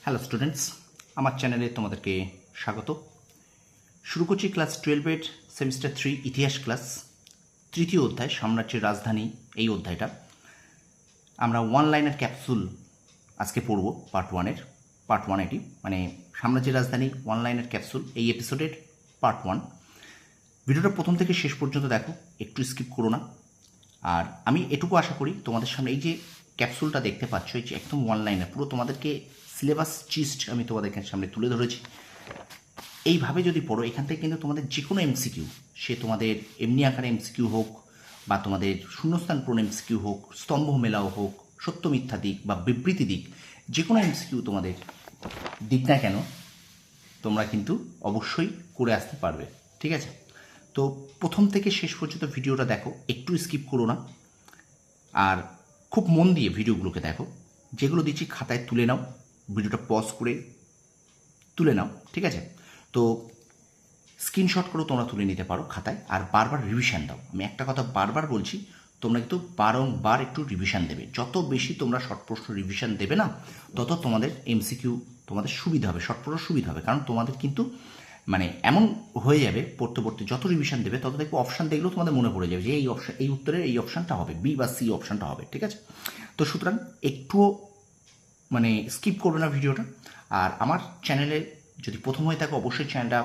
Hello students, আমার চ্যানেলে তোমাদেরকে স্বাগত। শুরু করছি ক্লাস 12-এর সেমিস্টার 3 ইতিহাস ক্লাস, তৃতীয় অধ্যায় সাম্রাজ্যের রাজধানী। এই অধ্যায়টা আমরা ওয়ান লাইনের ক্যাপসুল আজকে পড়ব। পার্ট ওয়ান এটি, মানে সাম্রাজ্যের রাজধানী ওয়ান লাইনের ক্যাপসুল, এই এপিসোডের পার্ট ওয়ান। ভিডিওটা প্রথম থেকে শেষ পর্যন্ত দেখো, একটু স্কিপ করো না। আর আমি এটুকু আশা করি তোমাদের সামনে এই যে ক্যাপসুলটা দেখতে পাচ্ছ, এই যে একদম ওয়ান লাইনের পুরো তোমাদেরকে সিলেবাস চিস্ট আমি তোমাদের সামনে তুলে ধরেছি। এইভাবে যদি পড়ো, এখান থেকে কিন্তু তোমাদের যে কোনো এমসিকিউ, সে তোমাদের এমনি আকারে এমসিকিউ হোক বা তোমাদের শূন্যস্থান পূরণ এমসিকিউ হোক, স্তম্ভ মেলাও হোক, সত্য মিথ্যা দিক বা বিবৃতি দিক, যে কোনো এমসিকিউ তোমাদের দিক না কেন, তোমরা কিন্তু অবশ্যই করে আসতে পারবে। ঠিক আছে? তো প্রথম থেকে শেষ পর্যন্ত ভিডিওটা দেখো, একটু স্কিপ করো না। আর খুব মন দিয়ে ভিডিওগুলোকে দেখো, যেগুলো দিচ্ছি খাতায় তুলে নাও, ভিডিওটা পজ করে তুলে নাও। ঠিক আছে? তো স্ক্রিনশট করেও তোমরা তুলে নিতে পারো খাতায়, আর বারবার রিভিশন দাও। আমি একটা কথা বারবার বলছি, তোমরা কিন্তু বারংবার একটু রিভিশন দেবে। যত বেশি তোমরা শর্ট প্রশ্ন রিভিশন দেবে না, তত তোমাদের এমসিকিউ তোমাদের সুবিধা হবে, শর্ট প্রশ্ন সুবিধা হবে। কারণ তোমাদের কিন্তু মানে এমন হয়ে যাবে, পড়তে পড়তে যত রিভিশন দেবে তত দেখবে অপশান দেখলেও তোমাদের মনে পড়ে যাবে যে এই অপশান, এই উত্তরের এই অপশানটা হবে, বি বা সি অপশানটা হবে। ঠিক আছে? তো সুতরাং একটুও মানে স্কিপ করবে না ভিডিওটা। আর আমার চ্যানেলে যদি প্রথম হয়ে থাকে, অবশ্যই চ্যানেলটা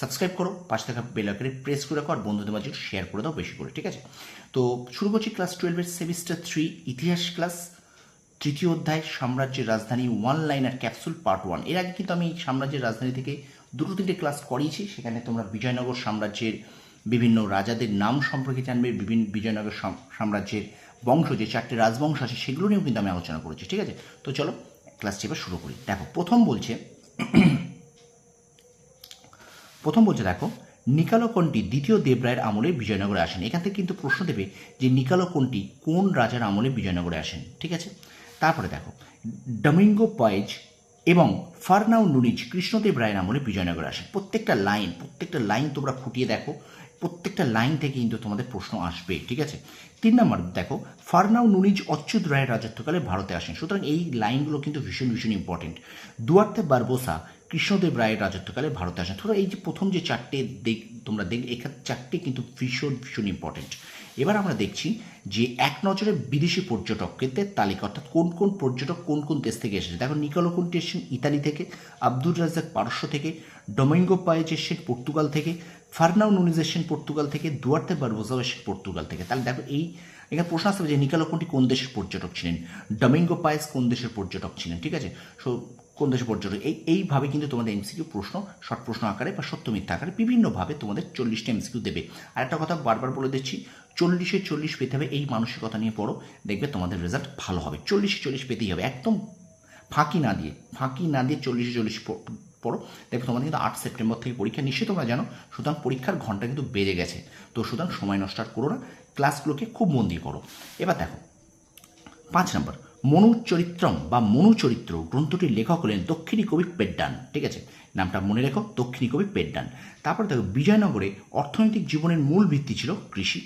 সাবস্ক্রাইব করো, পাশে থাকা বেল আইকনে প্রেস করে রাখো, আর বন্ধুদের মাঝে শেয়ার করে দাও বেশি করে। ঠিক আছে? তো শুরু করছি ক্লাস 12-এর সেমিস্টার 3 ইতিহাস ক্লাস, তৃতীয় অধ্যায় সাম্রাজ্যের রাজধানী one liner capsule part one. এর আগে কিন্তু আমি সাম্রাজ্যের রাজধানী থেকে দুটো তিনটে ক্লাস করিয়েছি। সেখানে তোমরা বিজয়নগর সাম্রাজ্যের বিভিন্ন রাজাদের নাম সম্পর্কে জানবে, বিভিন্ন বিজয়নগর সাম্রাজ্যের বংশ, যে 4টে রাজবংশ আছে, সেগুলো নিয়েও কিন্তু আমি আলোচনা করেছি। ঠিক আছে? তো চলো ক্লাসটি এবার শুরু করি। দেখো, প্রথম বলছে দেখো, নিকালো কোনটি দ্বিতীয় দেবরায়ের আমলে বিজয়নগরে আসেন। এখান থেকে কিন্তু প্রশ্ন দেবে যে নিকালো কোনটি কোন রাজার আমলে বিজয়নগরে আসেন। ঠিক আছে? তারপরে দেখো, ডমিঙ্গো পায়েজ এবং ফারনাও নুনিজ কৃষ্ণদেব রায়ের আমলে বিজয়নগরে আসেন। প্রত্যেকটা লাইন তোমরা ফুটিয়ে দেখো, প্রত্যেকটা লাইন থেকে কিন্তু তোমাদের প্রশ্ন আসবে। ঠিক আছে? 3 নম্বর দেখো, ফারনাও নুনিজ অচ্যুত রায়ের রাজত্বকালে ভারতে আসেন। সুতরাং এই লাইনগুলো কিন্তু ভীষণ ভীষণ ইম্পর্টেন্ট। দুয়ার্তে বারবোসা কৃষ্ণদেব রায়ের রাজত্বকালে ভারতে আসেন। ধরো এই যে প্রথম যে 4টে তোমরা দেখবে, এখানে 4টে কিন্তু ভীষণ ভীষণ ইম্পর্টেন্ট। এবার আমরা দেখছি যে এক নজরে বিদেশি পর্যটকদের তালিকা, অর্থাৎ কোন কোন পর্যটক কোন কোন দেশ থেকে এসেছে। দেখো, নিকোলো কোনটি এসেছেন ইতালি থেকে, আব্দুর রাজ্জাক পারস্য থেকে, ডোমিঙ্গো পায়েজ এসেছেন পর্তুগাল থেকে, ফারনাও নুনিজ এসেছেন পর্তুগাল থেকে, দুয়ার্তে বারবোসাও এসেছেন পর্তুগাল থেকে। তাহলে দেখো, এখানে প্রশ্ন আসতে হবে যে নিকোলো কোনটি কোন দেশের পর্যটক ছিলেন, ডোমিঙ্গো পায়েজ কোন দেশের পর্যটক ছিলেন। ঠিক আছে? সো কোন দেশের পর্যটক, এইভাবে কিন্তু তোমাদের এমসিকিউ প্রশ্ন শর্ট প্রশ্ন আকারে বা সত্য মিথ্যা আকারে বিভিন্নভাবে তোমাদের 40টা এমসিকিউ দেবে। আর একটা কথা বারবার বলে দিচ্ছি, 40-এ 40 পেতে হবে, এই মানসিকতা নিয়ে পড়ো, দেখবে তোমাদের রেজাল্ট ভালো হবে। 40-এ 40 পেতেই হবে, একদম ফাঁকি না দিয়ে 40-এ 40 পড়ো, দেখবে তোমাদের কিন্তু 8 সেপ্টেম্বর থেকে পরীক্ষা, নিশ্চয়ই তোমরা জানো। সুতরাং পরীক্ষার ঘন্টা কিন্তু বেড়ে গেছে। তো সুতরাং সময় নষ্ট আর করো না, ক্লাসগুলোকে খুব মন দিয়ে করো। এবার দেখো 5 নম্বর, মনুচরিত্রম বা মনুচরিত্র গ্রন্থটির লেখক হলেন দক্ষিণী কবি পেড্ডান। ঠিক আছে? নামটা মনে রেখো, দক্ষিণী কবি পেড্ডান। তারপরে দেখো, বিজয়নগরে অর্থনৈতিক জীবনের মূল ভিত্তি ছিল কৃষি।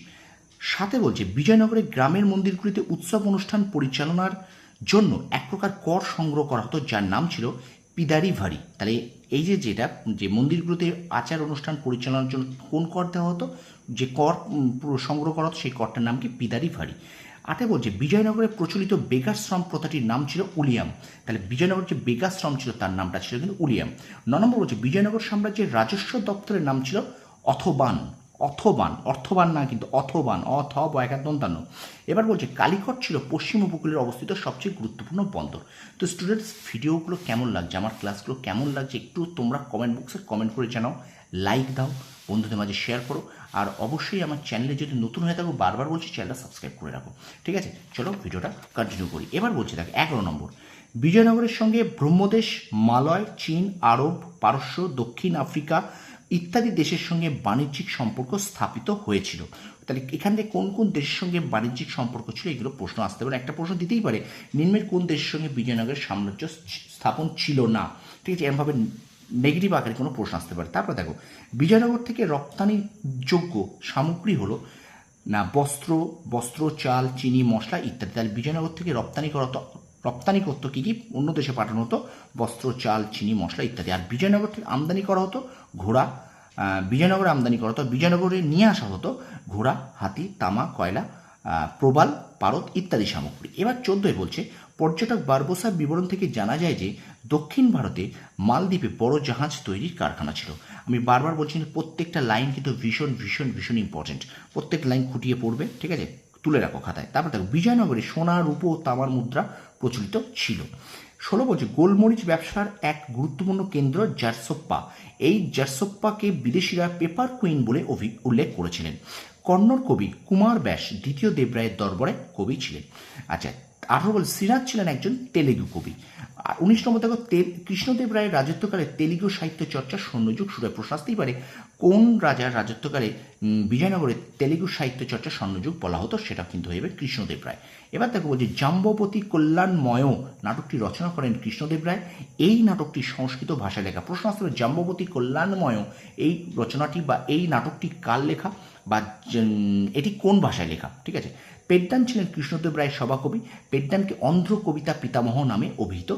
সাথে বলছে, বিজয়নগরে গ্রামের মন্দিরগুলিতে উৎসব অনুষ্ঠান পরিচালনার জন্য এক প্রকার কর সংগ্রহ করা হতো, যার নাম ছিল পিদারি ভারি। তাহলে এই যে মন্দিরগুলোতে আচার অনুষ্ঠান পরিচালনার জন্য কোন কর দেওয়া হতো, যে কর সংগ্রহ করা হতো, সেই করটার নাম কি? পিদারি ভারি। 8 বলছে, বিজয়নগরে প্রচলিত বেকার শ্রম প্রথাটির নাম ছিল উলিয়াম। তাহলে বিজয়নগর যে বেকার শ্রম ছিল তার নামটা ছিল কিন্তু উলিয়াম। 9 নম্বর বলছে, বিজয়নগর সাম্রাজ্যের রাজস্ব দপ্তরের নাম ছিল অথবান। অর্থবান না কিন্তু অথবান, দন্তান্ন। এবার বলছে, কালিকট ছিল পশ্চিম উপকূলের অবস্থিত সবচেয়ে গুরুত্বপূর্ণ বন্দর। তো স্টুডেন্টস, ভিডিওগুলো কেমন লাগছে, আমার ক্লাসগুলো কেমন লাগছে, একটু তোমরা কমেন্ট বক্সে কমেন্ট করে জানাও, লাইক দাও, বন্ধুদের মাঝে শেয়ার করো। আর অবশ্যই আমার চ্যানেলে যদি নতুন হয়ে থাকো, বারবার বলছি, চ্যানেলটা সাবস্ক্রাইব করে রাখো। ঠিক আছে? চলো ভিডিওটা কন্টিনিউ করি। এবার বলছি দেখো 11 নম্বর, বিজয়নগরের সঙ্গে ব্রহ্মদেশ, মালয়, চীন, আরব, পারস্য, দক্ষিণ আফ্রিকা ইত্যাদি দেশের সঙ্গে বাণিজ্যিক সম্পর্ক স্থাপিত হয়েছিল। তাহলে এখান থেকে কোন কোন দেশের সঙ্গে বাণিজ্যিক সম্পর্ক ছিল, এগুলো প্রশ্ন আসতে পারে। একটা প্রশ্ন দিতেই পারে, নিম্নের কোন দেশের সঙ্গে বিজয়নগরের সাম্রাজ্য স্থাপন ছিল না। ঠিক আছে? এরমভাবে নেগেটিভ আকারে কোনো প্রশ্ন আসতে পারে। তারপর দেখো, বিজয়নগর থেকে রপ্তানিযোগ্য সামগ্রী হলো না বস্ত্র, চাল, চিনি, মশলা ইত্যাদি। তাহলে বিজয়নগর থেকে রপ্তানি করা হতো রপ্তানি করতো কী কী, অন্য দেশে পাঠানো হতো বস্ত্র, চাল, চিনি, মশলা ইত্যাদি। আর বিজয়নগর থেকে আমদানি করা হতো ঘোড়া, বিজয়নগরে আমদানি করা হতো, বিজয়নগরে নিয়ে আসা হতো ঘোড়া, হাতি, তামা, কয়লা, প্রবাল, পারদ ইত্যাদি সামগ্রী। এবার 14 বলছে, পর্যটক বারবোসার বিবরণ থেকে জানা যায় যে দক্ষিণ ভারতে মালদ্বীপে বড় জাহাজ তৈরির কারখানা ছিল। আমি বারবার বলছি প্রত্যেকটা লাইন কিন্তু ভীষণ ভীষণ ভীষণ ইম্পর্টেন্ট, প্রত্যেক লাইন খুঁটিয়ে পড়বে, ঠিক আছে, তুলে রাখো খাতায়। তারপর দেখো, বিজয়নগরে সোনা, রূপো ও তামার মুদ্রা প্রচলিত ছিল। 16 বলছে, গোলমরিচ ব্যবসার এক গুরুত্বপূর্ণ কেন্দ্র জারসোপ্পা। এই জারসোপ্পাকে বিদেশিরা পেপার কুইন বলে উল্লেখ করেছিলেন। কন্নড় কবি কুমার ব্যাস দ্বিতীয় দেবরায়ের দরবারে কবি ছিলেন। আচ্ছা, 18 বল, শ্রীনাথ ছিলেন একজন তেলেগু কবি। আর 19 নম্বর দেখো, কৃষ্ণদেব রায়ের রাজত্বকালে তেলেগু সাহিত্য চর্চার স্বর্ণযুগ শুরু হয়। প্রশ্ন আসতেই পারে কোন রাজার রাজত্বকালে বিজয়নগরে তেলেগু সাহিত্য চর্চার স্বর্ণযুগ বলা হতো, সেটা কিন্তু হয়ে যাবে কৃষ্ণদেব রায়। এবার দেখো বলছি, জাম্ববতী কল্যাণময় নাটকটি রচনা করেন কৃষ্ণদেব রায়। এই নাটকটি সংস্কৃত ভাষায় লেখা। প্রশ্ন আসতে পারে জাম্ববতী কল্যাণময় এই রচনাটি বা এই নাটকটি কার লেখা বা এটি কোন ভাষায় লেখা, ঠিক আছে। পেড্ডান ছিলেন কৃষ্ণদেব রায়ের সভাকবি। পেড্ডানকে অন্ধ্র কবিতা পিতামহ নামে অভিহিত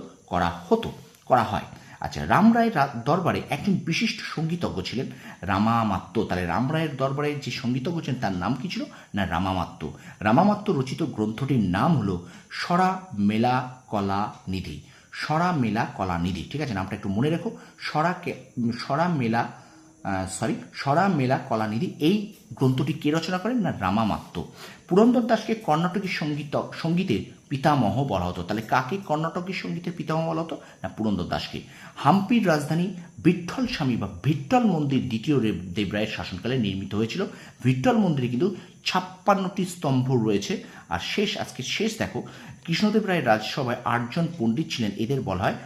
করা হয়। আচ্ছা, রাম রায়ের দরবারে একজন বিশিষ্ট সঙ্গীতজ্ঞ ছিলেন রামামাত্য। তাহলে রাম রায়ের দরবারে যে সঙ্গীতজ্ঞ ছিলেন তার নাম কি ছিল না রামামাত্য। রামামাত্য রচিত গ্রন্থটির নাম হলো সরা মেলা কলা নিধি। সরা মেলা কলা নিধি, ঠিক আছে, নামটা একটু মনে রেখো। সরা মেলা কলানিধি এই গ্রন্থটি কে রচনা করেন না রামামাত্য। পুরন্দর দাসকে কর্ণাটকী সঙ্গীতের পিতামহ বলা হতো। তাহলে কাকে কর্ণাটকী সঙ্গীতের পিতামহ বলা হতো না পুরন্দর দাসকে। হাম্পির রাজধানী ভিট্ঠল স্বামী বা ভিট্ঠল মন্দির দ্বিতীয় দেবরায়ের শাসনকালে নির্মিত হয়েছিল। ভিট্ঠল মন্দিরে কিন্তু 56টি স্তম্ভ রয়েছে। আর আজকে শেষ দেখো, কৃষ্ণদেব রায়ের রাজসভায় 8 জন পণ্ডিত ছিলেন, এদের বলা হয়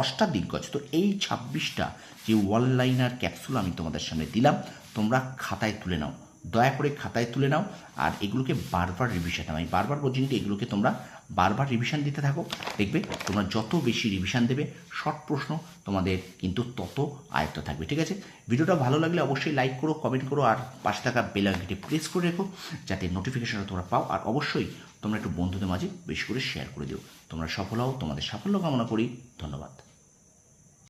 অষ্টাদিগ্গজ। তো এই 26টা যে ওয়ান লাইনার ক্যাপসুল আমি তোমাদের সামনে দিলাম, তোমরা খাতায় তুলে নাও, দয়া করে খাতায় তুলে নাও। আর এগুলোকে বারবার রিভিশন, আমি বারবার বলছি কিন্তু এগুলোকে তোমরা বারবার রিভিশন দিতে থাকো। দেখবে তোমরা যত বেশি রিভিশন দেবে শর্ট প্রশ্ন তোমাদের কিন্তু তত আয়ত্ত থাকবে, ঠিক আছে। ভিডিওটা ভালো লাগলে অবশ্যই লাইক করো, কমেন্ট করো, আর পাশে থাকা বেল আইকনটি প্রেস করে রেখো যাতে নোটিফিকেশনটা তোমরা পাও। আর অবশ্যই তোমরা একটু বন্ধুদের মাঝে বেশি করে শেয়ার করে দিও। তোমরা সফল হও, তোমাদের সাফল্য কামনা করি। ধন্যবাদ।